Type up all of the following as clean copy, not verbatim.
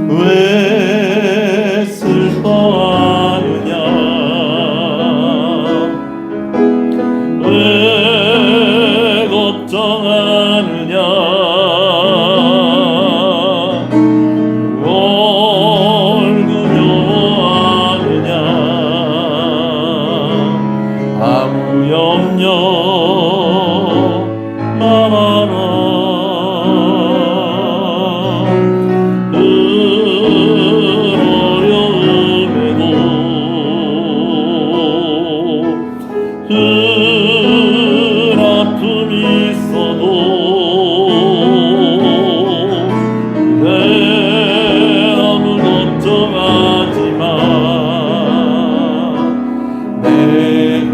왜 슬퍼하느냐 왜 걱정하느냐 뭘 두려워하느냐 아무 염려 말아라 아픔이 있어도 그대 너무 걱정하지 마 내가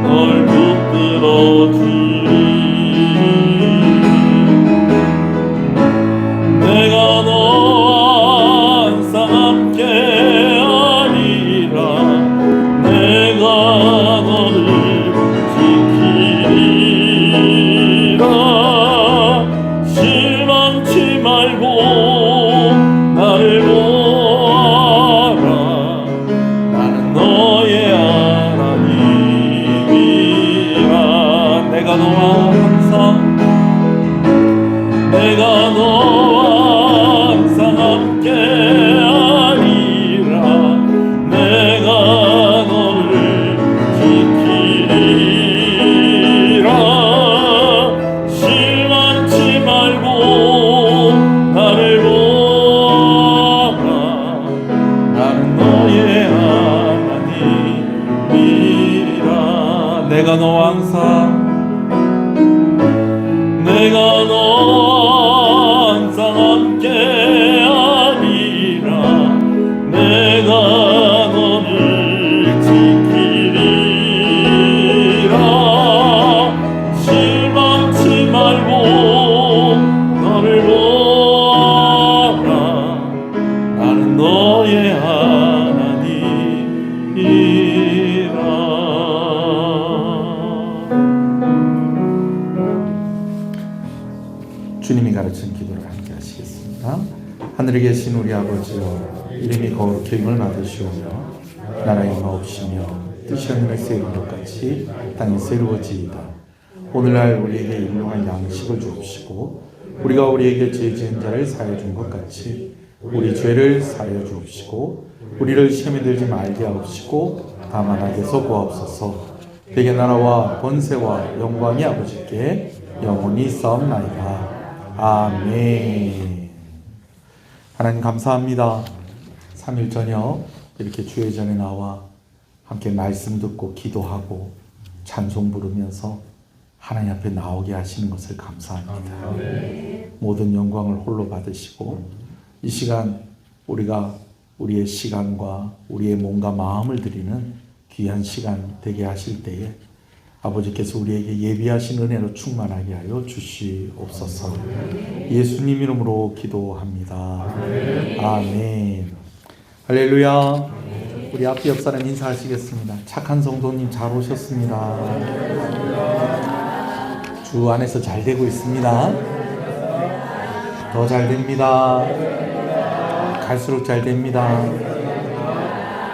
널 붙들어 주리 내가 너와 항상 함께 하리라 내가 너를 실망치 말고 나를 보아라 나는 너의 하나님이라 내가 너와 항상 함께 하리라 내가 너를 지키리라 실망치 말고 나를 보아라 나는 너의 하나님이라 내가 너와 항상 함께 하리라 내가 너를 지키리라 실망치 말고 너를 보아라 나는 너의 하나님이라 주님이 가르친 기도를 함께 하시겠습니다. 하늘에 계신 우리 아버지여 이름이 거룩히 여김을 받으시오며 나라의 임하옵시며 뜻이 하늘에서 이룬 것 같이 땅에서 이루어지이다. 오늘날 우리에게 일용할 양식을 주옵시고 우리가 우리에게 죄 지은 자를 사하여 준 것 같이 우리 죄를 사하여 주옵시고 우리를 시험에 들지 말게 하옵시고 다만 악에서 구하옵소서. 대개 나라와 권세와 영광이 아버지께 영원히 싸움나이다. 아멘. 하나님 감사합니다. 3일 저녁 이렇게 주의 전에 나와 함께 말씀 듣고 기도하고 찬송 부르면서 하나님 앞에 나오게 하시는 것을 감사합니다. 모든 영광을 홀로 받으시고 이 시간 우리가 우리의 시간과 우리의 몸과 마음을 드리는 귀한 시간 되게 하실 때에 아버지께서 우리에게 예비하신 은혜로 충만하게 하여 주시옵소서. 예수님 이름으로 기도합니다. 아멘. 할렐루야. 우리 앞뒤 옆 사람 인사하시겠습니다. 착한 성도님 잘 오셨습니다. 주 안에서 잘 되고 있습니다. 더 잘 됩니다. 갈수록 잘 됩니다.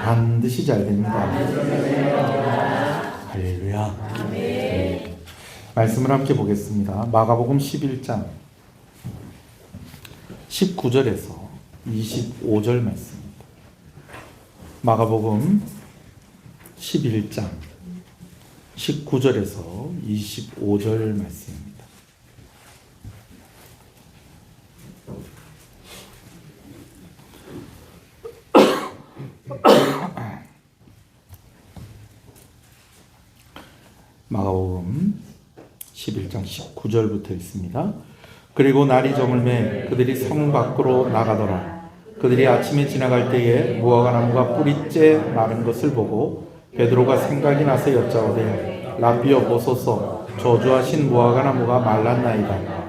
반드시 잘 됩니다. 할렐루야. 말씀을 함께 보겠습니다. 마가복음 11장 19절에서 25절 말씀입니다. 마가복음 11장 19절에서 25절 말씀입니다. 마가복음 11장 19절부터 있습니다. 그리고 날이 저물매 그들이 성 밖으로 나가더라. 그들이 아침에 지나갈 때에 무화과나무가 뿌리째 마른 것을 보고 베드로가 생각이 나서 여짜오되 라비여 보소서 저주하신 무화과나무가 말랐나이다.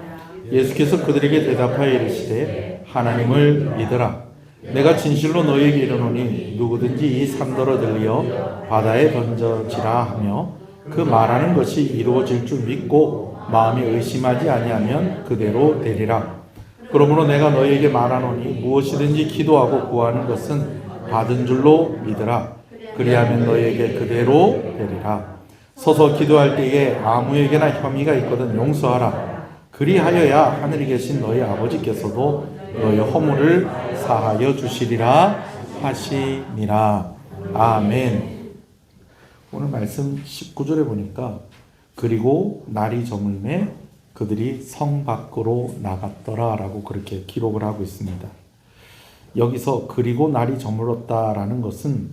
예수께서 그들에게 대답하여 이르시되 하나님을 믿으라. 내가 진실로 너희에게 이르노니 누구든지 이 산더러 들리어 바다에 던져지라 하며 그 말하는 것이 이루어질 줄 믿고 마음이 의심하지 아니하면 그대로 되리라. 그러므로 내가 너희에게 말하노니 무엇이든지 기도하고 구하는 것은 받은 줄로 믿으라. 그리하면 너희에게 그대로 되리라. 서서 기도할 때에 아무에게나 혐의가 있거든 용서하라. 그리하여야 하늘에 계신 너희 아버지께서도 너희 허물을 사하여 주시리라 하시니라. 아멘. 오늘 말씀 19절에 보니까 그리고 날이 저물매 그들이 성 밖으로 나갔더라 라고 그렇게 기록을 하고 있습니다. 여기서 그리고 날이 저물었다라는 것은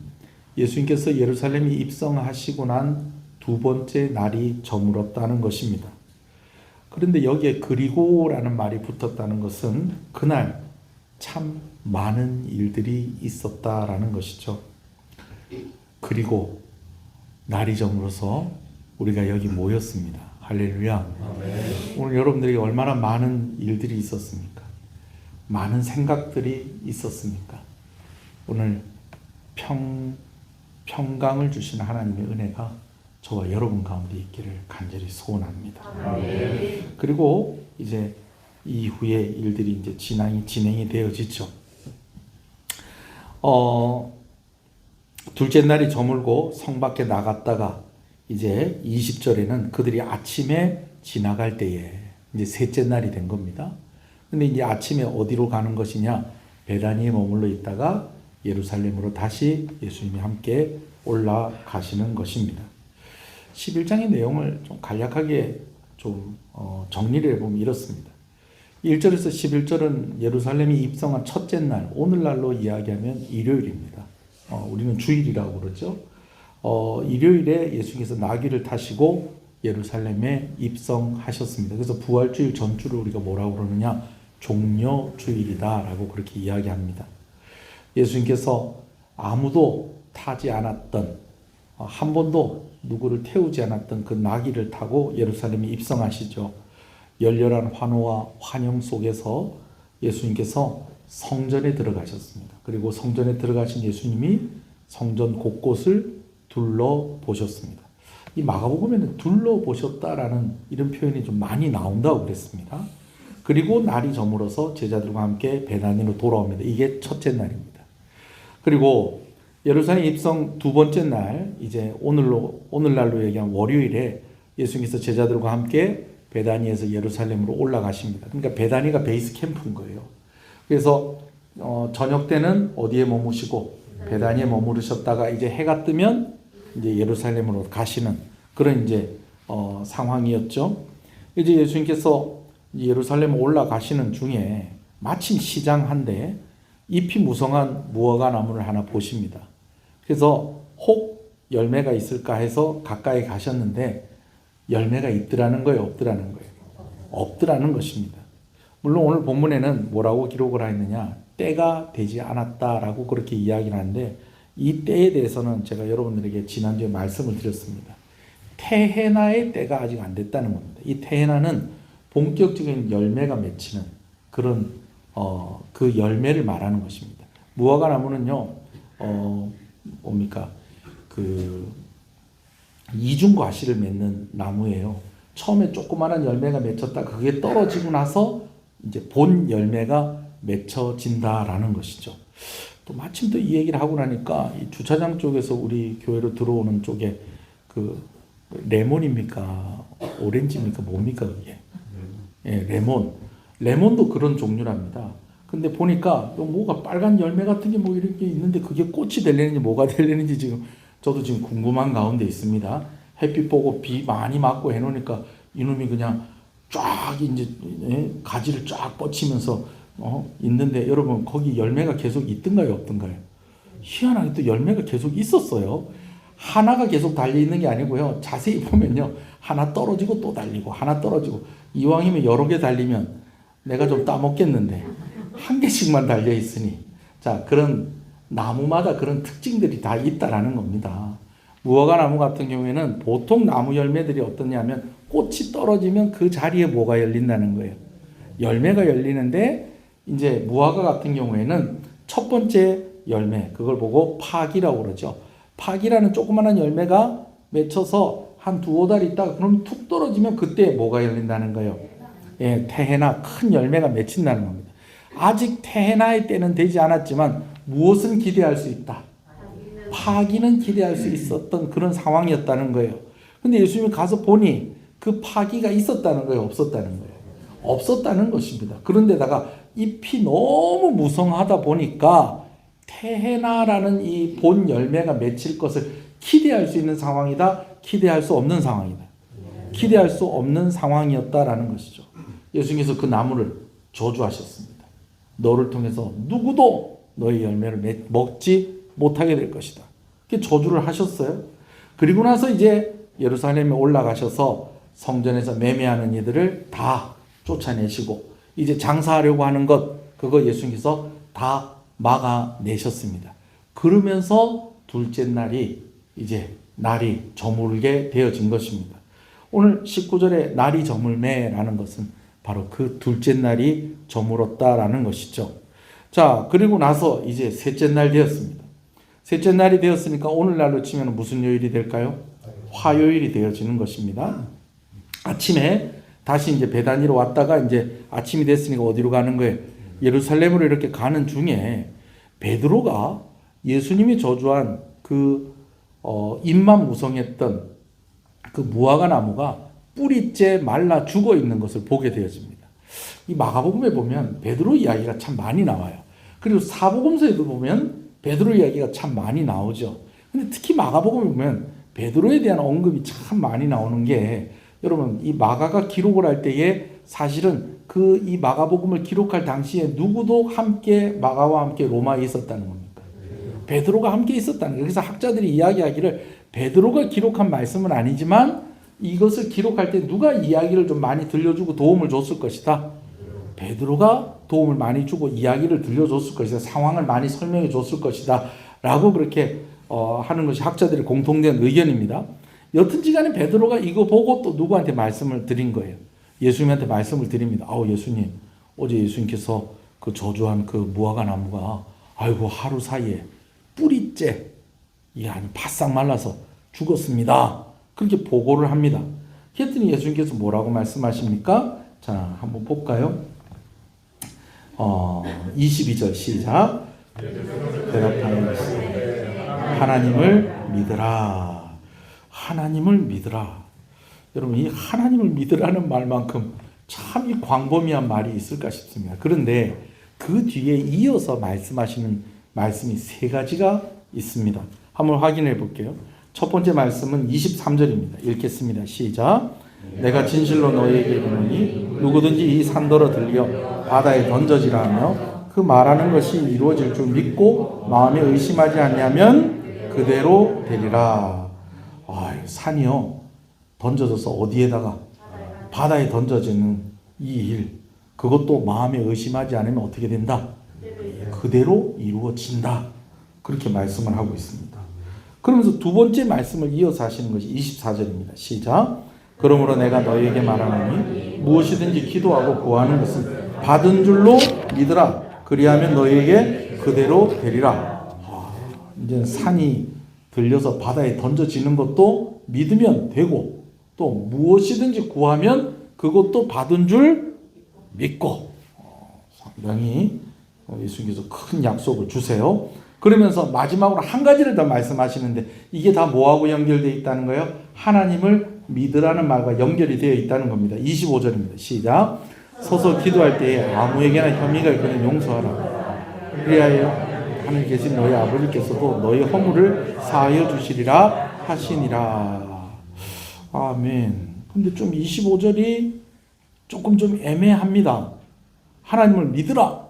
예수님께서 예루살렘에 입성하시고 난 두 번째 날이 저물었다는 것입니다. 그런데 여기에 그리고라는 말이 붙었다는 것은 그날 참 많은 일들이 있었다라는 것이죠. 그리고 날이 저물어서 우리가 여기 모였습니다. 할렐루야. 오늘 여러분들에게 얼마나 많은 일들이 있었습니까? 많은 생각들이 있었습니까? 오늘 평강을 주시는 하나님의 은혜가 저와 여러분 가운데 있기를 간절히 소원합니다. 그리고 이제 이후에 일들이 이제 진행이 되어지죠. 둘째 날이 저물고 성 밖에 나갔다가 이제 20절에는 그들이 아침에 지나갈 때에 이제 셋째 날이 된 겁니다. 근데 이제 아침에 어디로 가는 것이냐? 베다니에 머물러 있다가 예루살렘으로 다시 예수님이 함께 올라가시는 것입니다. 11장의 내용을 좀 간략하게 좀 정리를 해보면 이렇습니다. 1절에서 11절은 예루살렘이 입성한 첫째 날, 오늘날로 이야기하면 일요일입니다. 우리는 주일이라고 그러죠. 일요일에 예수님께서 나귀를 타시고 예루살렘에 입성하셨습니다. 그래서 부활주일 전주를 우리가 뭐라고 그러느냐? 종려주일이다라고 그렇게 이야기합니다. 예수님께서 아무도 타지 않았던, 한 번도 누구를 태우지 않았던 그 나귀를 타고 예루살렘에 입성하시죠. 열렬한 환호와 환영 속에서 예수님께서 성전에 들어가셨습니다. 그리고 성전에 들어가신 예수님이 성전 곳곳을 둘러보셨습니다. 이 마가복음에는 둘러보셨다라는 이런 표현이 좀 많이 나온다고 그랬습니다. 그리고 날이 저물어서 제자들과 함께 베다니로 돌아옵니다. 이게 첫째 날입니다. 그리고 예루살렘 입성 두 번째 날, 이제 오늘날로 얘기한 월요일에 예수님께서 제자들과 함께 베다니에서 예루살렘으로 올라가십니다. 그러니까 베다니가 베이스 캠프인 거예요. 그래서 저녁 때는 어디에 머무시고 베다니에 머무르셨다가 이제 해가 뜨면 이제 예루살렘으로 가시는 그런 이제 상황이었죠. 이제 예수님께서 예루살렘 올라가시는 중에 마침 시장 한데 잎이 무성한 무화과 나무를 하나 보십니다. 그래서 혹 열매가 있을까 해서 가까이 가셨는데 열매가 있더라는 거예요, 없더라는 거예요? 없더라는 것입니다. 물론 오늘 본문에는 뭐라고 기록을 하였느냐? 때가 되지 않았다라고 그렇게 이야기를 하는데 이 때에 대해서는 제가 여러분들에게 지난주에 말씀을 드렸습니다. 테헤나의 때가 아직 안 됐다는 겁니다. 이 테헤나는 본격적인 열매가 맺히는 그런 그 열매를 말하는 것입니다. 무화과 나무는요, 뭡니까? 그 이중과실을 맺는 나무예요. 처음에 조그마한 열매가 맺혔다 그게 떨어지고 나서 이제 본 열매가 맺혀진다라는 것이죠. 또 마침 또 이 얘기를 하고 나니까 이 주차장 쪽에서 우리 교회로 들어오는 쪽에 그 레몬입니까? 오렌지입니까? 뭡니까 그게? 예, 레몬도 그런 종류랍니다. 근데 보니까 뭐가 빨간 열매 같은 게 뭐 이렇게 있는데 그게 꽃이 되려는지 뭐가 되려는지 지금 저도 지금 궁금한 가운데 있습니다. 햇빛 보고 비 많이 맞고 해놓으니까 이놈이 그냥 쫙 이제 가지를 쫙 뻗치면서 있는데 여러분 거기 열매가 계속 있던가요 없던가요? 희한하게 또 열매가 계속 있었어요. 하나가 계속 달려 있는 게 아니고요. 자세히 보면요. 하나 떨어지고 또 달리고 하나 떨어지고 이왕이면 여러 개 달리면 내가 좀 따먹겠는데 한 개씩만 달려 있으니 자 그런 나무마다 그런 특징들이 다 있다라는 겁니다. 무화과 나무 같은 경우에는 보통 나무 열매들이 어떠냐면 꽃이 떨어지면 그 자리에 뭐가 열린다는 거예요. 열매가 열리는데 이제 무화과 같은 경우에는 첫 번째 열매 그걸 보고 파기라고 그러죠. 파기라는 조그마한 열매가 맺혀서 한 두어 달 있다가 그럼 툭 떨어지면 그때 뭐가 열린다는 거예요. 예, 테헤나 큰 열매가 맺힌다는 겁니다. 아직 테헤나의 때는 되지 않았지만 무엇은 기대할 수 있다. 파기는 기대할 수 있었던 그런 상황이었다는 거예요. 근데 예수님이 가서 보니 그 파기가 있었다는 거예요, 없었다는 거예요. 없었다는 것입니다. 그런데다가 잎이 너무 무성하다 보니까 테헤나라는 이 본 열매가 맺힐 것을 기대할 수 있는 상황이다, 기대할 수 없는 상황이다. 기대할 수 없는 상황이었다라는 것이죠. 예수님께서 그 나무를 저주하셨습니다. 너를 통해서 누구도 너의 열매를 먹지 못하게 될 것이다. 그렇게 저주를 하셨어요. 그리고 나서 이제 예루살렘에 올라가셔서 성전에서 매매하는 이들을 다 쫓아내시고 이제 장사하려고 하는 것 그거 예수님께서 다 막아내셨습니다. 그러면서 둘째 날이 이제 날이 저물게 되어진 것입니다. 오늘 19절에 날이 저물매라는 것은 바로 그 둘째 날이 저물었다라는 것이죠. 자, 그리고 나서 이제 셋째 날 되었습니다. 셋째 날이 되었으니까 오늘날로 치면 무슨 요일이 될까요? 화요일이 되어지는 것입니다. 아침에 다시 이제 베다니로 왔다가 이제 아침이 됐으니까 어디로 가는 거예요? 예루살렘으로 이렇게 가는 중에 베드로가 예수님이 저주한 그 잎만 무성했던 그 무화과 나무가 뿌리째 말라 죽어 있는 것을 보게 되어집니다. 이 마가복음에 보면 베드로 이야기가 참 많이 나와요. 그리고 사복음서에도 보면 베드로 이야기가 참 많이 나오죠. 근데 특히 마가복음에 보면 베드로에 대한 언급이 참 많이 나오는 게 여러분 이 마가가 기록을 할 때에 사실은 그 이 마가복음을 기록할 당시에 누구도 함께 마가와 함께 로마에 있었다는 겁니다. 베드로가 함께 있었다는 거예요. 그래서 학자들이 이야기하기를 베드로가 기록한 말씀은 아니지만 이것을 기록할 때 누가 이야기를 좀 많이 들려주고 도움을 줬을 것이다. 베드로가 도움을 많이 주고 이야기를 들려줬을 것이다. 상황을 많이 설명해 줬을 것이다. 라고 그렇게 하는 것이 학자들의 공통된 의견입니다. 여튼지간에 베드로가 이거 보고 또 누구한테 말씀을 드린 거예요. 예수님한테 말씀을 드립니다. 아우 예수님, 어제 예수님께서 그 저주한 그 무화과 나무가 아이고 하루 사이에 뿌리째 이 아니 바싹 말라서 죽었습니다. 그렇게 보고를 합니다. 그랬더니 예수님께서 뭐라고 말씀하십니까? 자, 한번 볼까요? 22절 시작. 대답하여 하나님을 믿으라. 하나님을 믿으라. 여러분 이 하나님을 믿으라는 말만큼 참 이 광범위한 말이 있을까 싶습니다. 그런데 그 뒤에 이어서 말씀하시는 말씀이 세 가지가 있습니다. 한번 확인해 볼게요. 첫 번째 말씀은 23절입니다. 읽겠습니다. 시작. 내가 진실로 너희에게 이르노니 누구든지 이 산더러 들려 바다에 던져지라 하며 그 말하는 것이 이루어질 줄 믿고 마음에 의심하지 않냐면 그대로 되리라. 산이요 던져져서 어디에다가 바다에 던져지는 이 일 그것도 마음에 의심하지 않으면 어떻게 된다? 그대로 이루어진다. 그렇게 말씀을 하고 있습니다. 그러면서 두 번째 말씀을 이어서 하시는 것이 24절입니다. 시작. 그러므로 내가 너희에게 말하노니 무엇이든지 기도하고 구하는 것은 받은 줄로 믿으라. 그리하면 너희에게 그대로 되리라. 이제 산이 들려서 바다에 던져지는 것도 믿으면 되고, 또 무엇이든지 구하면 그것도 받은 줄 믿고, 상당히 예수님께서 큰 약속을 주세요. 그러면서 마지막으로 한 가지를 더 말씀하시는데, 이게 다 뭐하고 연결되어 있다는 거예요? 하나님을 믿으라는 말과 연결이 되어 있다는 겁니다. 25절입니다. 시작. 서서 기도할 때에 아무에게나 혐의가 있거든 용서하라. 그리하여 하늘 계신 너희 아버지께서도 너희 허물을 사하여 주시리라 하시니라. 아멘. 근데 좀 25절이 조금 좀 애매합니다. 하나님을 믿으라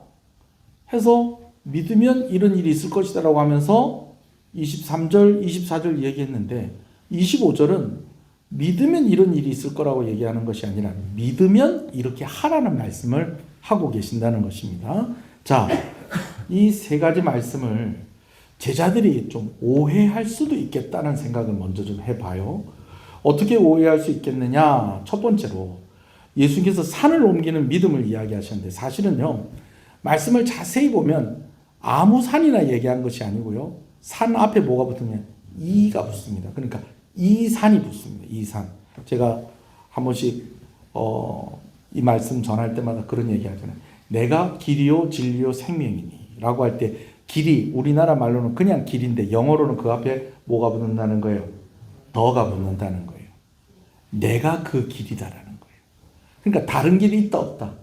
해서 믿으면 이런 일이 있을 것이다 라고 하면서 23절, 24절 얘기했는데, 25절은 믿으면 이런 일이 있을 거라고 얘기하는 것이 아니라 믿으면 이렇게 하라는 말씀을 하고 계신다는 것입니다. 자, 이 세 가지 말씀을 제자들이 좀 오해할 수도 있겠다는 생각을 먼저 좀 해봐요. 어떻게 오해할 수 있겠느냐? 첫 번째로 예수님께서 산을 옮기는 믿음을 이야기하셨는데, 사실은요, 말씀을 자세히 보면 아무 산이나 얘기한 것이 아니고요, 산 앞에 뭐가 붙으면 이가 붙습니다. 그러니까 이 산이 붙습니다. 이 산. 제가 한 번씩 이 말씀 전할 때마다 그런 얘기 하잖아요. 내가 길이요 진리요 생명이니 라고 할 때, 길이 우리나라 말로는 그냥 길인데 영어로는 그 앞에 뭐가 붙는다는 거예요? 더가 붙는다는 거예요. 내가 그 길이다라는 거예요. 그러니까 다른 길이 있다 없다?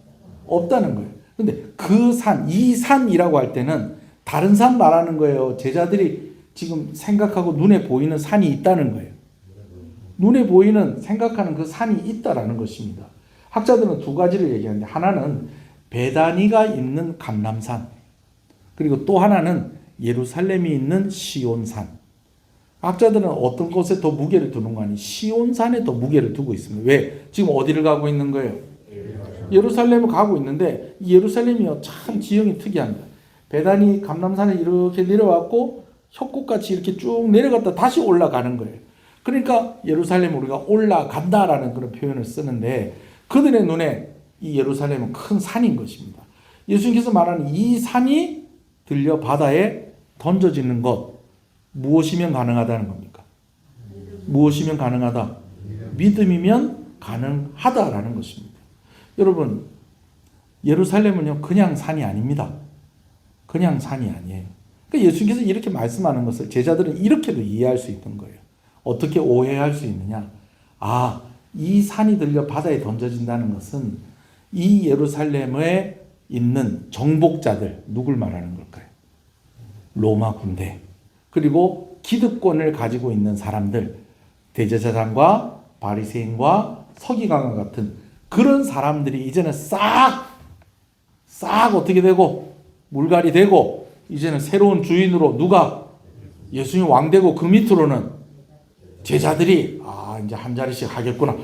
없다는 거예요. 근데 그 산, 이 산이라고 할 때는 다른 산 말하는 거예요. 제자들이 지금 생각하고 눈에 보이는 산이 있다는 거예요. 눈에 보이는 생각하는 그 산이 있다라는 것입니다. 학자들은 두 가지를 얘기하는데, 하나는 베다니가 있는 감람산, 그리고 또 하나는 예루살렘이 있는 시온산. 학자들은 어떤 곳에 더 무게를 두는 거 아니? 시온산에 더 무게를 두고 있습니다. 왜? 지금 어디를 가고 있는 거예요? 예루살렘을 가고 있는데, 이 예루살렘이요 참 지형이 특이합니다. 베다니 감람산에 이렇게 내려왔고 협곡같이 이렇게 쭉 내려갔다 다시 올라가는 거예요. 그러니까 예루살렘 우리가 올라간다라는 그런 표현을 쓰는데, 그들의 눈에 이 예루살렘은 큰 산인 것입니다. 예수님께서 말하는 이 산이 들려 바다에 던져지는 것, 무엇이면 가능하다는 겁니까? 무엇이면 가능하다? 믿음이면 가능하다라는 것입니다. 여러분, 예루살렘은요 그냥 산이 아닙니다. 그냥 산이 아니에요. 그러니까 예수님께서 이렇게 말씀하는 것을 제자들은 이렇게도 이해할 수 있는 거예요. 어떻게 오해할 수 있느냐? 아, 이 산이 들려 바다에 던져진다는 것은 이 예루살렘에 있는 정복자들, 누굴 말하는 걸까요? 로마 군대, 그리고 기득권을 가지고 있는 사람들, 대제사장과 바리새인과 서기관과 같은 그런 사람들이 이제는 싹 어떻게 되고 물갈이 되고, 이제는 새로운 주인으로 누가? 예수님 왕 되고, 그 밑으로는 제자들이 이제 한 자리씩 하겠구나.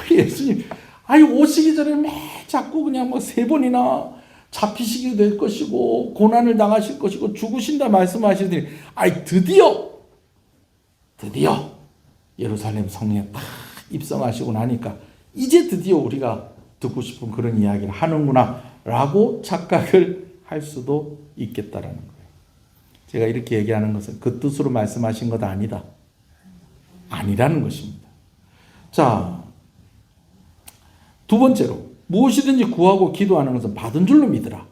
예수님 오시기 전에 매 자꾸 그냥 뭐 3번이나 잡히시게 될 것이고 고난을 당하실 것이고 죽으신다 말씀하시더니, 드디어 예루살렘 성령에 딱 입성하시고 나니까 이제 드디어 우리가 듣고 싶은 그런 이야기를 하는구나 라고 착각을 할 수도 있겠다라는 거예요. 제가 이렇게 얘기하는 것은 그 뜻으로 말씀하신 것 아니다, 아니라는 것입니다. 자, 두 번째로 무엇이든지 구하고 기도하는 것은 받은 줄로 믿으라.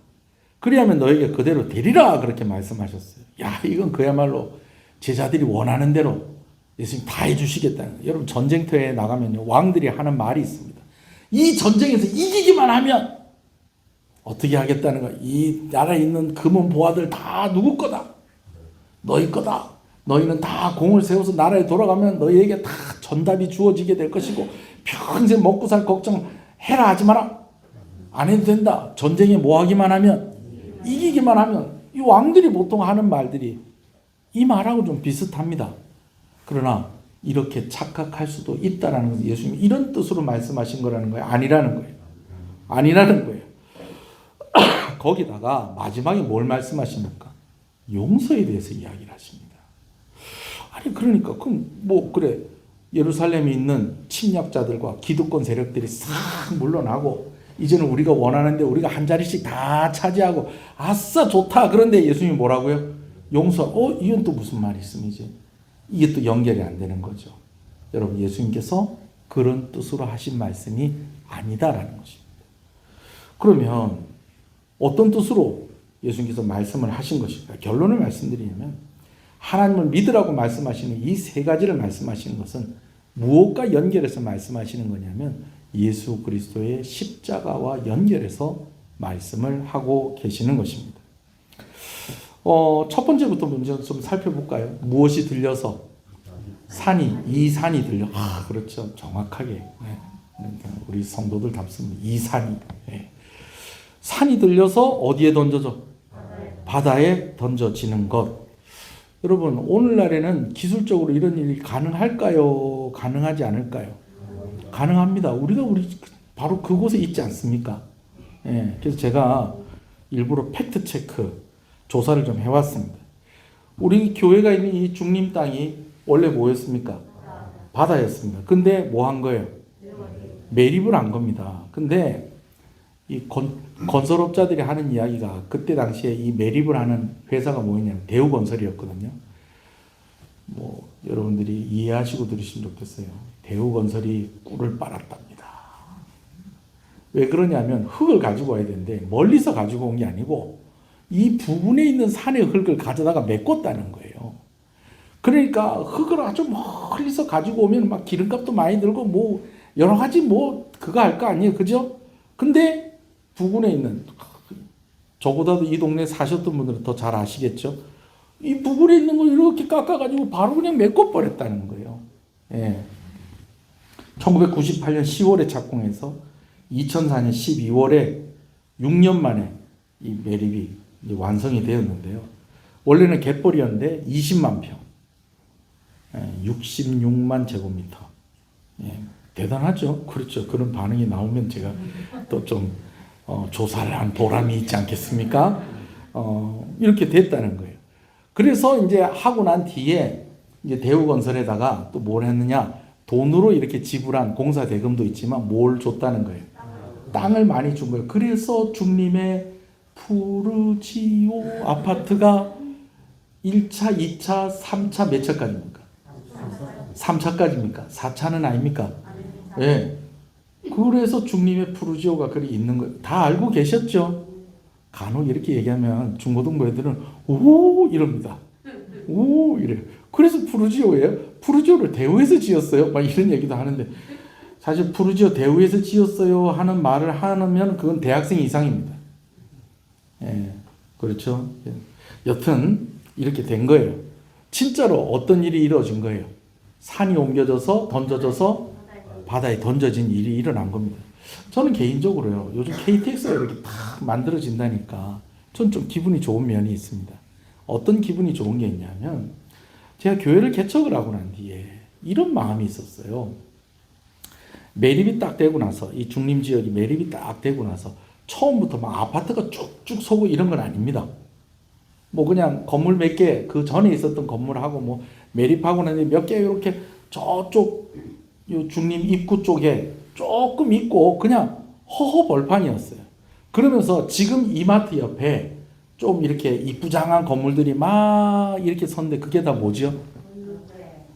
그리하면 너에게 그대로 되리라, 그렇게 말씀하셨어요. 야, 이건 그야말로 제자들이 원하는 대로 예수님 다 해주시겠다는 거예요. 여러분, 전쟁터에 나가면요 왕들이 하는 말이 있습니다. 이 전쟁에서 이기기만 하면 어떻게 하겠다는 거야? 이 나라에 있는 금은 보화들 다 누구 거다? 너희 거다. 너희는 다 공을 세워서 나라에 돌아가면 너희에게 다 전답이 주어지게 될 것이고 평생 먹고 살 걱정해라 하지 마라. 안 해도 된다. 전쟁에 뭐 하기만 하면, 이기기만 하면. 이 왕들이 보통 하는 말들이 이 말하고 좀 비슷합니다. 그러나 이렇게 착각할 수도 있다라는 것은 예수님이 이런 뜻으로 말씀하신 거라는 거예요? 아니라는 거예요. 아니라는 거예요. 거기다가 마지막에 뭘 말씀하십니까? 용서에 대해서 이야기를 하십니다. 아니 그러니까 그럼 뭐 그래 예루살렘에 있는 침략자들과 기득권 세력들이 싹 물러나고 이제는 우리가 원하는데 우리가 한 자리씩 다 차지하고 아싸 좋다. 그런데 예수님이 뭐라고요? 용서. 이건 또 무슨 말이 있음이지? 이게 또 연결이 안 되는 거죠. 여러분 예수님께서 그런 뜻으로 하신 말씀이 아니다라는 것입니다. 그러면 어떤 뜻으로 예수님께서 말씀을 하신 것일까? 결론을 말씀드리면 하나님을 믿으라고 말씀하시는 이 세 가지를 말씀하시는 것은 무엇과 연결해서 말씀하시는 거냐면 예수 그리스도의 십자가와 연결해서 말씀을 하고 계시는 것입니다. 첫 번째부터 먼저 좀 살펴볼까요? 무엇이 들려서? 이 산이 들려. 그렇죠. 정확하게. 네. 우리 성도들 답습니다. 이 산이. 네. 산이 들려서 어디에 던져져? 바다에 던져지는 것. 여러분 오늘날에는 기술적으로 이런 일이 가능할까요? 가능하지 않을까요? 가능합니다. 우리 바로 그곳에 있지 않습니까? 예, 그래서 제가 일부러 팩트 체크 조사를 좀 해왔습니다. 우리 교회가 있는 이 중림 땅이 원래 뭐였습니까? 바다였습니다. 근데 뭐 한 거예요? 매립을 한 겁니다. 근데 이 건설업자들이 하는 이야기가 그때 당시에 이 매립을 하는 회사가 뭐였냐면 대우건설이었거든요. 뭐 여러분들이 이해하시고 들으시면 좋겠어요. 대우건설이 꿀을 빨았답니다. 왜 그러냐면 흙을 가지고 와야 되는데 멀리서 가지고 온 게 아니고 이 부근에 있는 산의 흙을 가져다가 메꿨다는 거예요. 그러니까 흙을 아주 멀리서 가지고 오면 막 기름값도 많이 들고 뭐 여러 가지 뭐 그거 할 거 아니에요. 그죠? 근데 부근에 있는 저보다도 이 동네에 사셨던 분들은 더 잘 아시겠죠. 이 부근에 있는 걸 이렇게 깎아가지고 바로 그냥 메꿔버렸다는 거예요. 예. 1998년 10월에 착공해서 2004년 12월에 6년 만에 이 매립이 이제 완성이 되었는데요. 원래는 갯벌이었는데 20만 평, 66만 제곱미터. 예. 대단하죠. 그렇죠. 그런 반응이 나오면 제가 또 좀 조사를 한 보람이 있지 않겠습니까? 이렇게 됐다는 거예요. 그래서 이제 하고 난 뒤에 이제 대우건설에다가 또 뭘 했느냐? 돈으로 이렇게 지불한 공사 대금도 있지만 뭘 줬다는 거예요? 땅을 많이 준 거예요. 그래서 중림의 푸르지오 아파트가 1차, 2차, 3차 몇 차까지입니까? 3차까지입니까? 4차는 아닙니까? 예. 네. 그래서 중림의 푸르지오가 그리 있는 거 다 알고 계셨죠? 간혹 이렇게 얘기하면 중고등부 애들은 오 이럽니다. 오 이래요. 그래서 푸르지오예요. 푸르지오를 대우에서 지었어요. 막 이런 얘기도 하는데 사실 푸르지오 대우에서 지었어요 하는 말을 하면 그건 대학생 이상입니다. 예, 그렇죠. 여튼 이렇게 된 거예요. 진짜로 어떤 일이 이루어진 거예요. 산이 옮겨져서 던져져서 바다에 던져진 일이 일어난 겁니다. 저는 개인적으로요. 요즘 KTX가 이렇게 딱 만들어진다니까 전 좀 기분이 좋은 면이 있습니다. 어떤 기분이 좋은 게 있냐면 제가 교회를 개척을 하고 난 뒤에 이런 마음이 있었어요. 매립이 딱 되고 나서 이 중림 지역이 매립이 딱 되고 나서 처음부터 막 아파트가 쭉쭉 서고 이런 건 아닙니다. 뭐 그냥 건물 몇 개 그 전에 있었던 건물하고 뭐 매립하고 난 뒤에 몇 개 이렇게 저쪽 요 중림 입구 쪽에 조금 있고 그냥 허허 벌판이었어요. 그러면서 지금 이마트 옆에 좀 이렇게 이쁘장한 건물들이 막 이렇게 섰는데 그게 다 뭐죠?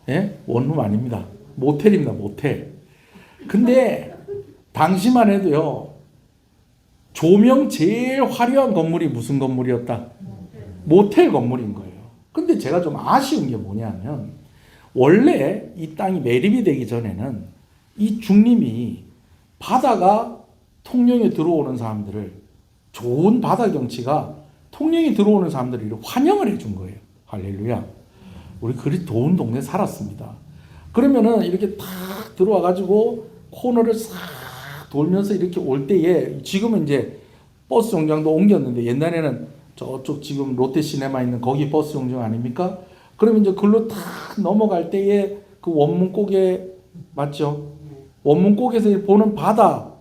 예? 원룸 아닙니다. 모텔입니다. 모텔. 근데 당시만 해도요. 조명 제일 화려한 건물이 무슨 건물이었다? 모텔 건물인 거예요. 근데 제가 좀 아쉬운 게 뭐냐면 원래 이 땅이 매립이 되기 전에는 이 중림이 바다가 통영에 들어오는 사람들을 좋은 바다 경치가 통영에 들어오는 사람들을 환영을 해준 거예요. 할렐루야. 우리 그리 좋은 동네 살았습니다. 그러면은 이렇게 탁 들어와 가지고 코너를 싹 돌면서 이렇게 올 때에 지금은 이제 버스 정류장도 옮겼는데 옛날에는 저쪽 지금 롯데시네마 있는 거기 버스 정류장 아닙니까? 그러면 이제 글로 탁 넘어갈 때에 그 원문고개 맞죠? 원문고개에서 보는 바다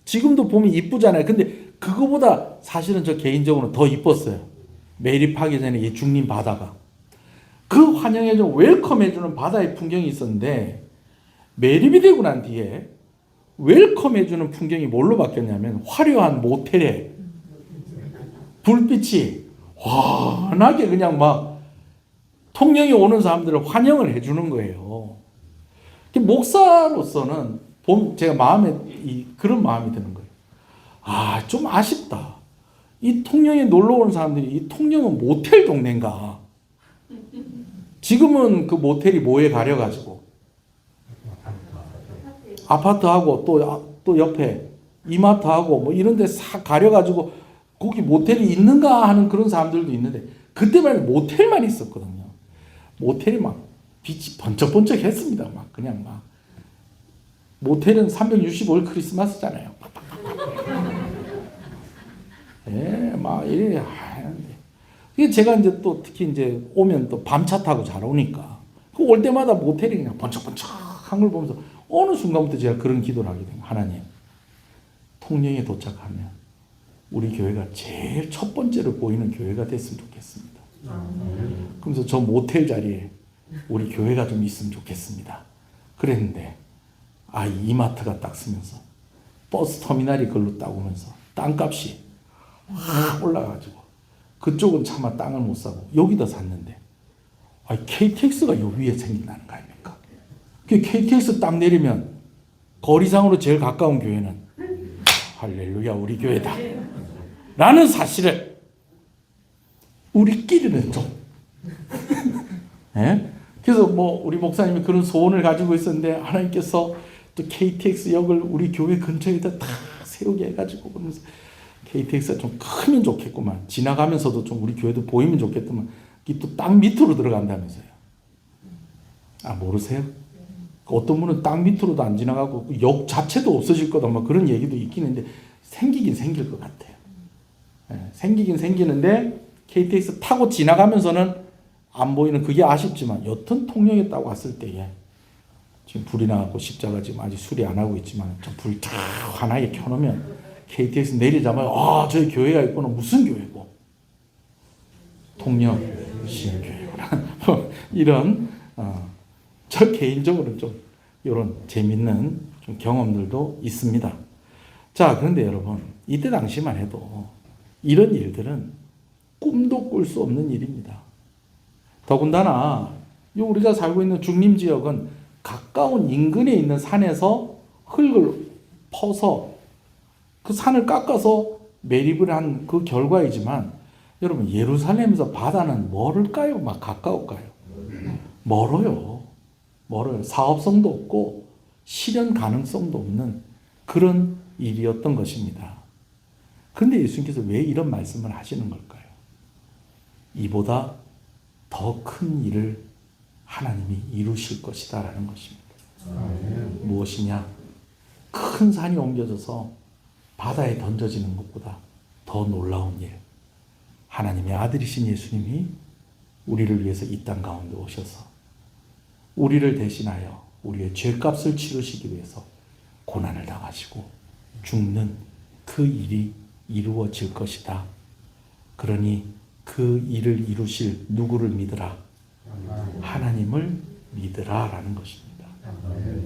지금도 보면 이쁘잖아요. 근데 그거보다 사실은 저 개인적으로 더 이뻤어요. 매립하기 전에 이 중림 바다가. 그 환영해주는 웰컴해주는 바다의 풍경이 있었는데 매립이 되고 난 뒤에 웰컴해주는 풍경이 뭘로 바뀌었냐면 화려한 모텔에 불빛이 환하게 그냥 막 통영에 오는 사람들을 환영을 해주는 거예요. 목사로서는 제가 마음에 그런 마음이 드는 거예요. 아, 좀 아쉽다. 이 통영에 놀러 오는 사람들이 이 통영은 모텔 동네인가? 지금은 그 모텔이 뭐에 가려가지고 아파트하고 또 옆에 이마트하고 뭐 이런 데 싹 가려가지고 거기 모텔이 있는가 하는 그런 사람들도 있는데 그때만 모텔만 있었거든요. 모텔이 막 빛이 번쩍번쩍 했습니다. 막 그냥 막 모텔은 365일 크리스마스잖아요. 예, 막 이래 하는데 이게 제가 이제 또 특히 이제 오면 또 밤차 타고 잘 오니까 그 올 때마다 모텔이 그냥 번쩍번쩍한 걸 보면서 어느 순간부터 제가 그런 기도를 하게 된 거예요. 하나님, 통영에 도착하면 우리 교회가 제일 첫 번째로 보이는 교회가 됐으면 좋겠습니다. 그러면서 저 모텔 자리에 우리 교회가 좀 있으면 좋겠습니다. 그랬는데 이마트가 딱 쓰면서 버스 터미널이 걸로 딱 오면서 땅값이 확 올라가지고 그쪽은 차마 땅을 못 사고 여기다 샀는데 KTX가 요 위에 생긴다는 거 아닙니까? 그 KTX 딱 내리면 거리상으로 제일 가까운 교회는 할렐루야 우리 교회다 라는 사실을 우리끼리는 좀 예? 그래서 뭐 우리 목사님이 그런 소원을 가지고 있었는데 하나님께서 또 KTX 역을 우리 교회 근처에다 다 세우게 해가지고 그러면서 KTX가 좀 크면 좋겠구만. 지나가면서도 좀 우리 교회도 보이면 좋겠더만 이 또 땅 밑으로 들어간다면서요. 모르세요? 어떤 분은 땅 밑으로도 안 지나가고 역 자체도 없어질 거다 뭐 그런 얘기도 있긴 한데 생기긴 생길 것 같아요. 생기긴 생기는데 KTX 타고 지나가면서는 안 보이는 그게 아쉽지만 여튼 통영에 딱 왔을 때에 지금 불이 나고 십자가 지금 아직 수리 안 하고 있지만 저 불 다 환하게 켜놓으면 KTX 내리자마자 저희 교회가 있구나. 무슨 교회고? 통영 신교회구나. 이런 저 개인적으로 좀 이런 재밌는 좀 경험들도 있습니다. 자, 그런데 여러분 이때 당시만 해도 이런 일들은 꿈도 꿀 수 없는 일입니다. 더군다나 우리가 살고 있는 중림 지역은 가까운 인근에 있는 산에서 흙을 퍼서 그 산을 깎아서 매립을 한 그 결과이지만 여러분 예루살렘에서 바다는 멀을까요? 막 가까울까요? 멀어요. 사업성도 없고 실현 가능성도 없는 그런 일이었던 것입니다. 그런데 예수님께서 왜 이런 말씀을 하시는 걸까요? 이보다 더 큰 일을 하나님이 이루실 것이다 라는 것입니다. 무엇이냐? 큰 산이 옮겨져서 바다에 던져지는 것보다 더 놀라운 일. 하나님의 아들이신 예수님이 우리를 위해서 이 땅 가운데 오셔서 우리를 대신하여 우리의 죄값을 치르시기 위해서 고난을 당하시고 죽는 그 일이 이루어질 것이다. 그러니 그 일을 이루실 누구를 믿으라? 하나님을 믿으라 라는 것입니다.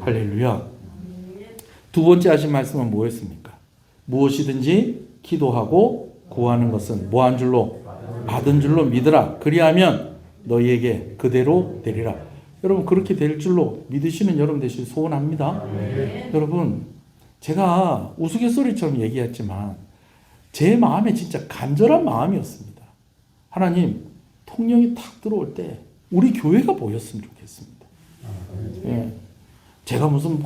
할렐루야. 두 번째 하신 말씀은 뭐였습니까? 무엇이든지 기도하고 구하는 것은 뭐한 줄로? 받은 줄로 믿으라. 그리하면 너희에게 그대로 되리라. 여러분 그렇게 될 줄로 믿으시는 여러분 되시길 소원합니다. 여러분 제가 우스갯소리처럼 얘기했지만 제 마음에 진짜 간절한 마음이었습니다. 하나님 통영이 탁 들어올 때 우리 교회가 보였으면 좋겠습니다. 예. 제가 무슨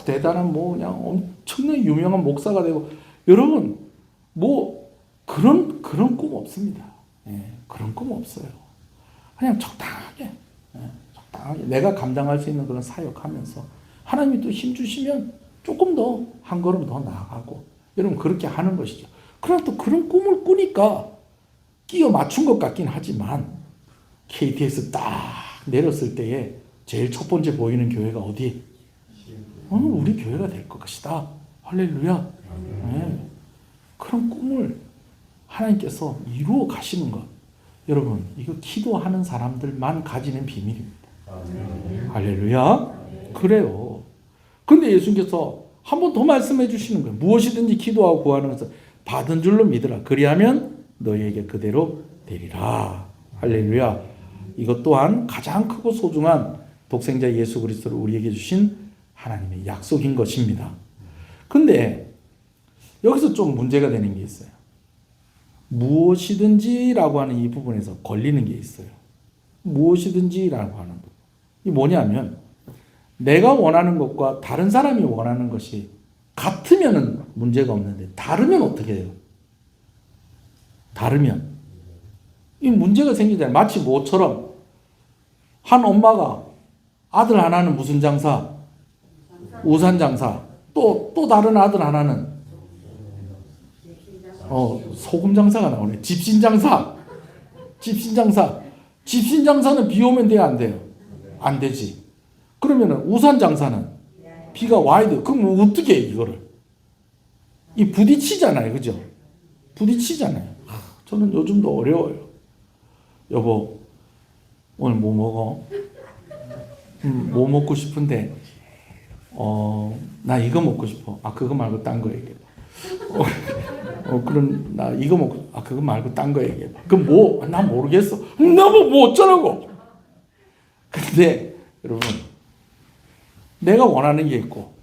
대단한 그냥 엄청나게 유명한 목사가 되고 여러분 그런 꿈 없습니다. 예. 그런 꿈 없어요. 그냥 적당하게 내가 감당할 수 있는 그런 사역하면서 하나님이 또 힘 주시면 조금 더 한 걸음 더 나아가고 여러분 그렇게 하는 것이죠. 그러나 또 그런 꿈을 꾸니까 끼어 맞춘 것 같긴 하지만 KTX 딱 내렸을 때에 제일 첫 번째 보이는 교회가 어디? 우리 교회가 될 것이다. 할렐루야. 네. 그런 꿈을 하나님께서 이루어 가시는 것. 여러분, 이거 기도하는 사람들만 가지는 비밀입니다. 할렐루야. 그래요. 근데 예수님께서 한 번 더 말씀해 주시는 거예요. 무엇이든지 기도하고 구하는 것을 받은 줄로 믿으라. 그리하면 너희에게 그대로 되리라. 할렐루야. 이것 또한 가장 크고 소중한 독생자 예수 그리스도를 우리에게 주신 하나님의 약속인 것입니다. 근데 여기서 좀 문제가 되는 게 있어요. 무엇이든지라고 하는 이 부분에서 걸리는 게 있어요. 무엇이든지라고 하는 부분. 이 뭐냐면 내가 원하는 것과 다른 사람이 원하는 것이 같으면 문제가 없는데 다르면 어떻게 해요? 다르면 이 문제가 생기잖아요. 마치 뭐처럼 한 엄마가 아들 하나는 무슨 장사? 우산 장사. 또 다른 아들 하나는 소금 장사가 나오네. 집신 장사. 집신 장사는 비 오면 돼요, 안 돼요? 안 되지. 그러면은 우산 장사는 비가 와야 돼요. 그럼 뭐 어떻게 해, 이거를? 이 부딪히잖아요. 그죠? 부딪히잖아요. 저는 요즘도 어려워요. 여보, 오늘 뭐 먹어? 뭐 먹고 싶은데, 나 이거 먹고 싶어. 그거 말고 딴 거 얘기해. 그럼 나 이거 먹고, 그거 말고 딴 거 얘기해. 그럼 뭐? 나 모르겠어. 나 뭐 어쩌라고? 근데 여러분, 내가 원하는 게 있고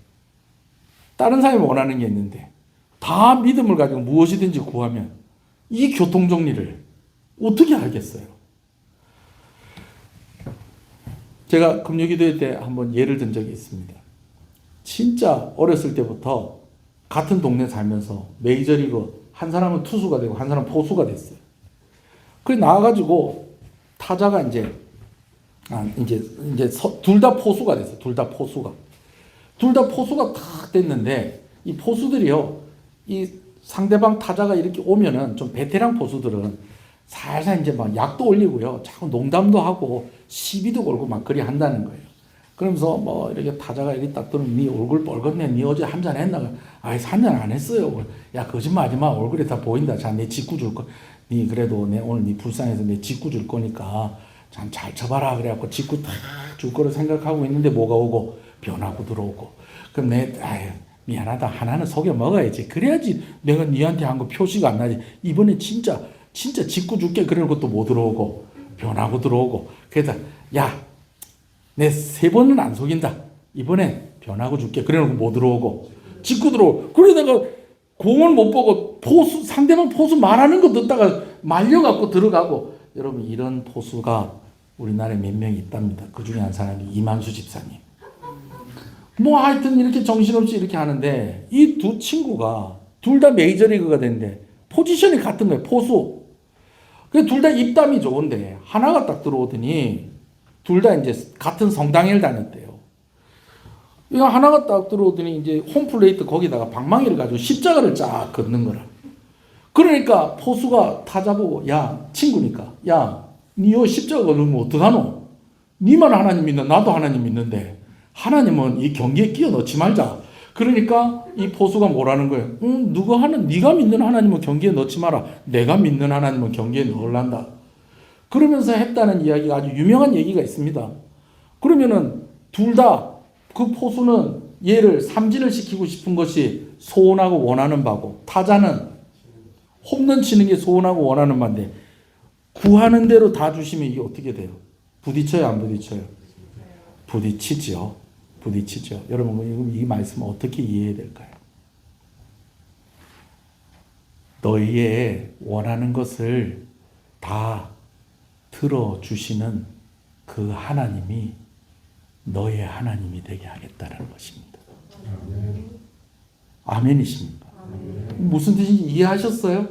다른 사람이 원하는 게 있는데 다 믿음을 가지고 무엇이든지 구하면 이 교통정리를 어떻게 알겠어요? 제가 금요기도회 때 한번 예를 든 적이 있습니다. 진짜 어렸을 때부터 같은 동네 살면서 메이저리그 한 사람은 투수가 되고 한 사람은 포수가 됐어요. 그래 나와가지고 타자가 이제 둘 다 포수가 됐어요. 둘 다 포수가 탁 됐는데 이 포수들이요, 이 상대방 타자가 이렇게 오면은 좀 베테랑 포수들은 살살 이제 막 약도 올리고요, 자꾸 농담도 하고 시비도 걸고 막 그리 한다는 거예요. 그러면서 뭐 이렇게 타자가 이렇게 딱 들으면 네 얼굴 뻘겋네. 네 어제 한잔 했나? 한잔 안 했어요. 야, 거짓말하지 마. 얼굴에 다 보인다. 자, 내 직구 줄 거. 네 그래도 오늘 네 불쌍해서 내 직구 줄 거니까 참 잘 쳐봐라. 그래갖고 직구 탁 줄 거를 생각하고 있는데 뭐가 오고 변하고 들어오고. 그럼 미안하다. 하나는 속여 먹어야지. 그래야지 내가 니한테 한 거 표시가 안 나지. 이번에 진짜 직구 줄게. 그런 것도 못 들어오고 변하고 들어오고. 그래서 야, 내 3번은 안 속인다. 이번엔 변하고 줄게. 그래놓고 못 들어오고 직구 들어오고. 그러다가 공을 못 보고 상대방 포수 말하는 거 듣다가 말려갖고 들어가고. 여러분, 이런 포수가 우리나라에 몇 명 있답니다. 그 중에 한 사람이 이만수 집사님. 뭐 하여튼 이렇게 정신없이 이렇게 하는데 이 두 친구가 둘 다 메이저리그가 됐는데 포지션이 같은 거예요. 포수. 둘 다 입담이 좋은데 하나가 딱 들어오더니 둘 다 이제 같은 성당회를 다녔대요. 이거 하나가 딱 들어오더니 이제 홈플레이트 거기다가 방망이를 가지고 십자가를 쫙 걷는 거라. 그러니까 포수가 타자 보고, 야, 친구니까, 야, 니 요 십자가 걸으면 어떡하노? 니만 하나님 믿나? 나도 하나님 믿는데 하나님은 이 경기에 끼어 넣지 말자. 그러니까 이 포수가 뭐라는 거예요? 네가 믿는 하나님은 경기에 넣지 마라. 내가 믿는 하나님은 경기에 넣으란다. 그러면서 했다는 이야기가 아주 유명한 얘기가 있습니다. 그러면은 둘 다 그 포수는 얘를 삼진을 시키고 싶은 것이 소원하고 원하는 바고, 타자는 홈런 치는 게 소원하고 원하는 바인데 구하는 대로 다 주시면 이게 어떻게 돼요? 부딪혀요, 안 부딪혀요? 부딪히죠. 여러분, 이 말씀을 어떻게 이해해야 될까요? 너희의 원하는 것을 다 들어주시는 그 하나님이 너의 하나님이 되게 하겠다는 것입니다. 아멘이십니까? 무슨 뜻인지 이해하셨어요?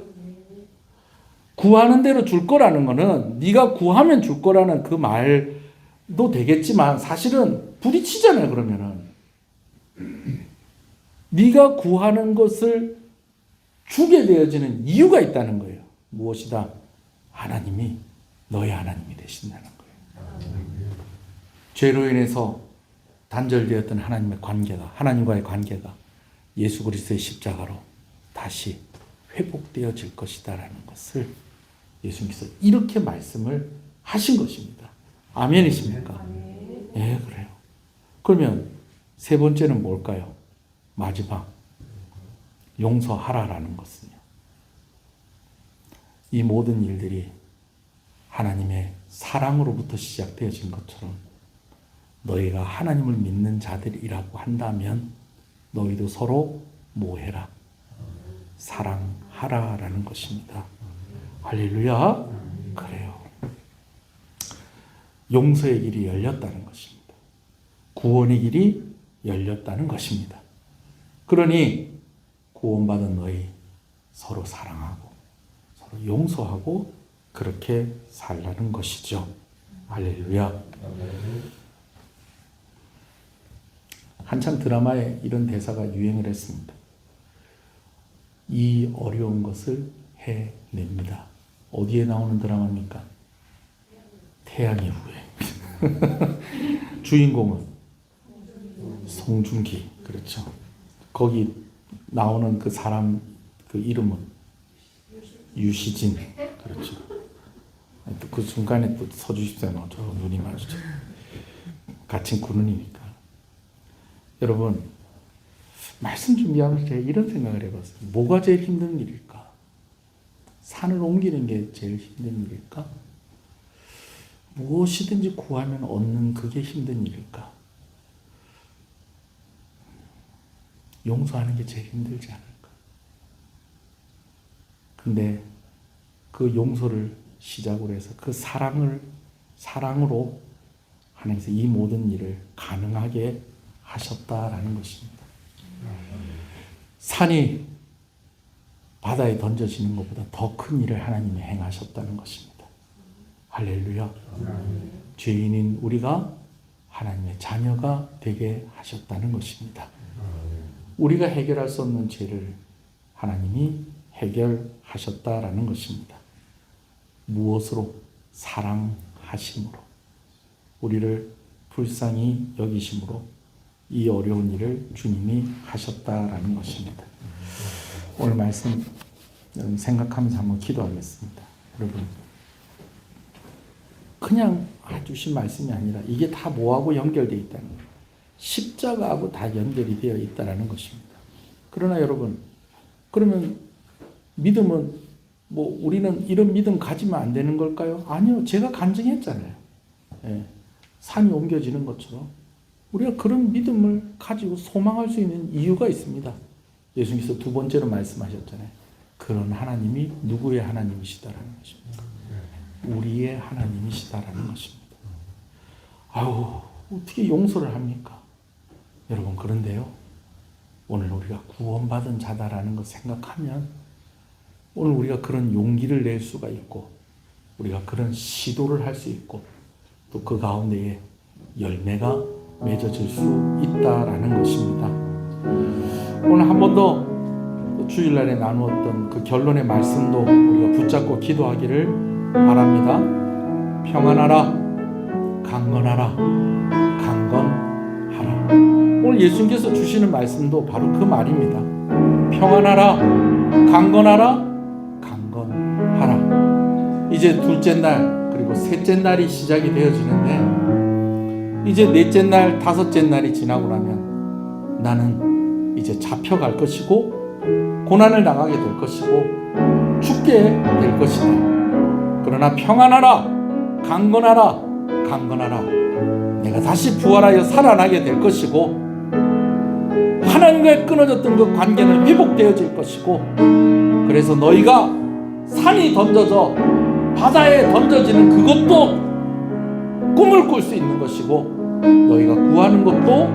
구하는 대로 줄 거라는 거는 네가 구하면 줄 거라는 그 말도 되겠지만 사실은 부딪히잖아요. 그러면은 네가 구하는 것을 주게 되어지는 이유가 있다는 거예요. 무엇이다? 하나님이 너의 하나님이 되신다는 거예요. 죄로 인해서 단절되었던 하나님과의 관계가 예수 그리스도의 십자가로 다시 회복되어질 것이다라는 것을 예수님께서 이렇게 말씀을 하신 것입니다. 아멘이십니까? 예, 그래요. 그러면 세 번째는 뭘까요? 마지막 용서하라라는 것은요. 이 모든 일들이 하나님의 사랑으로부터 시작되어진 것처럼 너희가 하나님을 믿는 자들이라고 한다면 너희도 서로 뭐 해라? 사랑하라라는 것입니다. 할렐루야. 그래요. 용서의 길이 열렸다는 것입니다. 구원의 길이 열렸다는 것입니다. 그러니 구원받은 너희 서로 사랑하고 서로 용서하고 그렇게 살라는 것이죠. 할렐루야. 한참 드라마에 이런 대사가 유행을 했습니다. 이 어려운 것을 해냅니다. 어디에 나오는 드라마입니까? 태양의 후예. 주인공은 송중기. 그렇죠. 거기 나오는 그 사람 그 이름은 유시진. 그렇죠. 그 중간에 또 서주십시오. 저 눈이 마주쳐. 같은 군인이니까. 여러분, 말씀 준비하면서 제가 이런 생각을 해봤어요. 뭐가 제일 힘든 일일까? 산을 옮기는 게 제일 힘든 일일까? 무엇이든지 구하면 얻는 그게 힘든 일일까? 용서하는 게 제일 힘들지 않을까? 근데 그 용서를 시작으로 해서 그 사랑으로 하나님께서 이 모든 일을 가능하게 하셨다라는 것입니다. 산이 바다에 던져지는 것보다 더 큰 일을 하나님이 행하셨다는 것입니다. 할렐루야. 죄인인 우리가 하나님의 자녀가 되게 하셨다는 것입니다. 우리가 해결할 수 없는 죄를 하나님이 해결하셨다라는 것입니다. 무엇으로? 사랑하심으로. 우리를 불쌍히 여기심으로 이 어려운 일을 주님이 하셨다라는 것입니다. 오늘 말씀 생각하면서 한번 기도하겠습니다. 여러분, 그냥 해주신 말씀이 아니라 이게 다 뭐하고 연결되어 있다는 거예요. 십자가하고 다 연결이 되어 있다는 것입니다. 그러나 여러분, 그러면 믿음은 뭐 우리는 이런 믿음 가지면 안 되는 걸까요? 아니요. 제가 간증했잖아요. 예, 산이 옮겨지는 것처럼 우리가 그런 믿음을 가지고 소망할 수 있는 이유가 있습니다. 예수님께서 두 번째로 말씀하셨잖아요. 그런 하나님이 누구의 하나님이시다라는 것입니다. 우리의 하나님이시다라는 것입니다. 아유, 어떻게 용서를 합니까? 여러분, 그런데요, 오늘 우리가 구원받은 자다라는 것 생각하면 오늘 우리가 그런 용기를 낼 수가 있고 우리가 그런 시도를 할 수 있고 또 그 가운데에 열매가 맺어질 수 있다라는 것입니다. 오늘 한 번 더 주일날에 나누었던 그 결론의 말씀도 우리가 붙잡고 기도하기를 바랍니다. 평안하라, 강건하라, 강건하라. 오늘 예수님께서 주시는 말씀도 바로 그 말입니다. 평안하라, 강건하라, 강건하라. 이제 둘째 날 그리고 셋째 날이 시작이 되어지는데 이제 넷째 날, 다섯째 날이 지나고 나면 나는 이제 잡혀갈 것이고 고난을 당하게 될 것이고 죽게 될 것이다. 그러나 평안하라, 강건하라, 강건하라. 내가 다시 부활하여 살아나게 될 것이고 하나님과의 끊어졌던 그 관계는 회복되어질 것이고 그래서 너희가 산이 던져져 바다에 던져지는 그것도 꿈을 꿀 수 있는 것이고 너희가 구하는 것도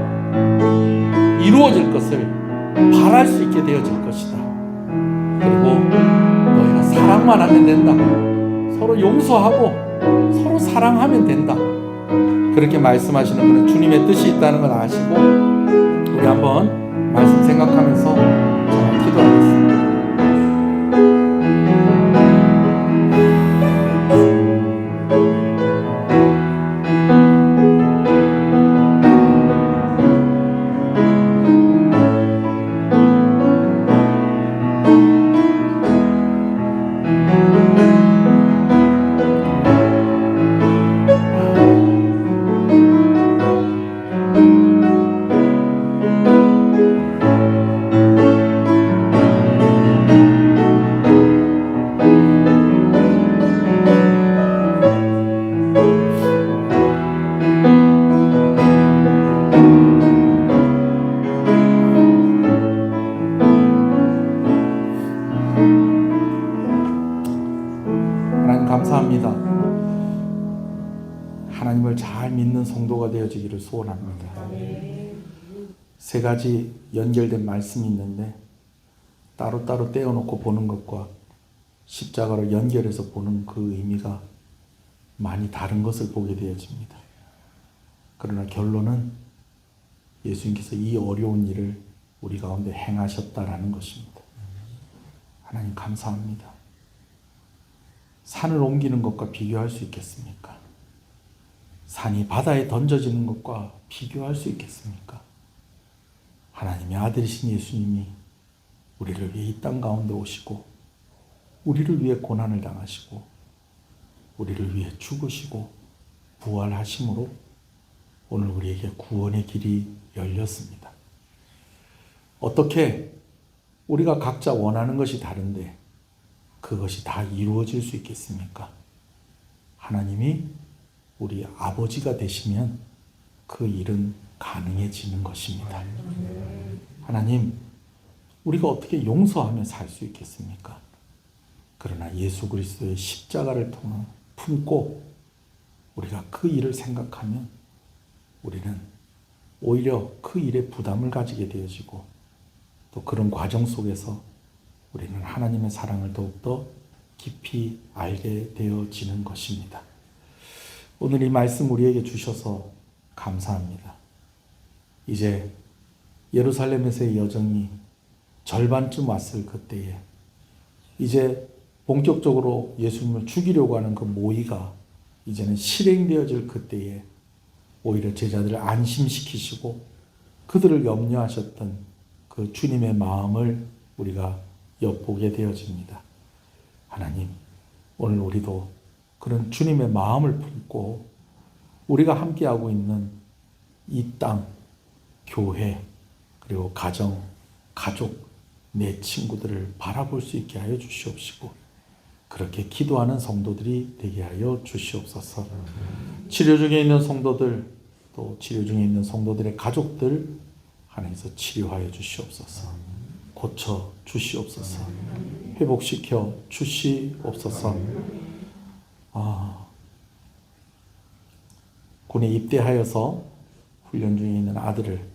이루어질 것을 바랄 수 있게 되어질 것이다. 그리고 너희가 사랑만 하면 된다. 서로 용서하고 서로 사랑하면 된다. 그렇게 말씀하시는 분은 주님의 뜻이 있다는 걸 아시고 우리 한번 말씀 생각하면서 기도하겠습니다. 잘 믿는 성도가 되어지기를 소원합니다. 세 가지 연결된 말씀이 있는데 따로따로 떼어놓고 보는 것과 십자가로 연결해서 보는 그 의미가 많이 다른 것을 보게 되어집니다. 그러나 결론은 예수님께서 이 어려운 일을 우리 가운데 행하셨다라는 것입니다. 하나님 감사합니다. 산을 옮기는 것과 비교할 수 있겠습니까? 산이 바다에 던져지는 것과 비교할 수 있겠습니까? 하나님의 아들이신 예수님이 우리를 위해 이 땅 가운데 오시고 우리를 위해 고난을 당하시고 우리를 위해 죽으시고 부활하심으로 오늘 우리에게 구원의 길이 열렸습니다. 어떻게 우리가 각자 원하는 것이 다른데 그것이 다 이루어질 수 있겠습니까? 하나님이 우리 아버지가 되시면 그 일은 가능해지는 것입니다. 하나님, 우리가 어떻게 용서하며 살 수 있겠습니까? 그러나 예수 그리스도의 십자가를 통해 품고 우리가 그 일을 생각하면 우리는 오히려 그 일에 부담을 가지게 되어지고 또 그런 과정 속에서 우리는 하나님의 사랑을 더욱더 깊이 알게 되어지는 것입니다. 오늘 이 말씀 우리에게 주셔서 감사합니다. 이제 예루살렘에서의 여정이 절반쯤 왔을 그때에 이제 본격적으로 예수님을 죽이려고 하는 그 모의가 이제는 실행되어질 그때에 오히려 제자들을 안심시키시고 그들을 염려하셨던 그 주님의 마음을 우리가 엿보게 되어집니다. 하나님, 오늘 우리도 그런 주님의 마음을 품고 우리가 함께하고 있는 이 땅, 교회, 그리고 가정, 가족, 내 친구들을 바라볼 수 있게 하여 주시옵시고 그렇게 기도하는 성도들이 되게 하여 주시옵소서. 치료 중에 있는 성도들, 또 치료 중에 있는 성도들의 가족들 하나님께서 치료하여 주시옵소서. 고쳐 주시옵소서. 회복시켜 주시옵소서. 군에 입대하여서 훈련 중에 있는 아들을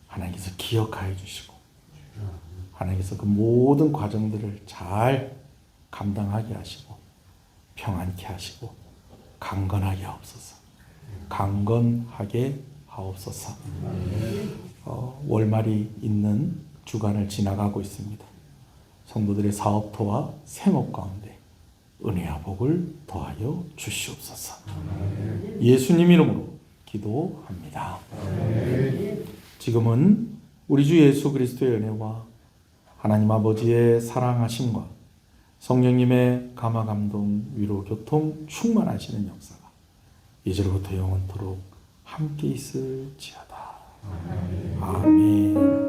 하나님께서 기억하여 주시고 하나님께서 그 모든 과정들을 잘 감당하게 하시고 평안케 하시고 강건하게 하옵소서. 강건하게 하옵소서. 월말이 있는 주간을 지나가고 있습니다. 성도들의 사업토와 생업 가운데 은혜와 복을 더하여 주시옵소서. 예수님 이름으로 기도합니다. 지금은 우리 주 예수 그리스도의 은혜와 하나님 아버지의 사랑하심과 성령님의 감화 감동 위로 교통 충만하시는 역사가 이제로부터 영원토록 함께 있을지어다. 아멘.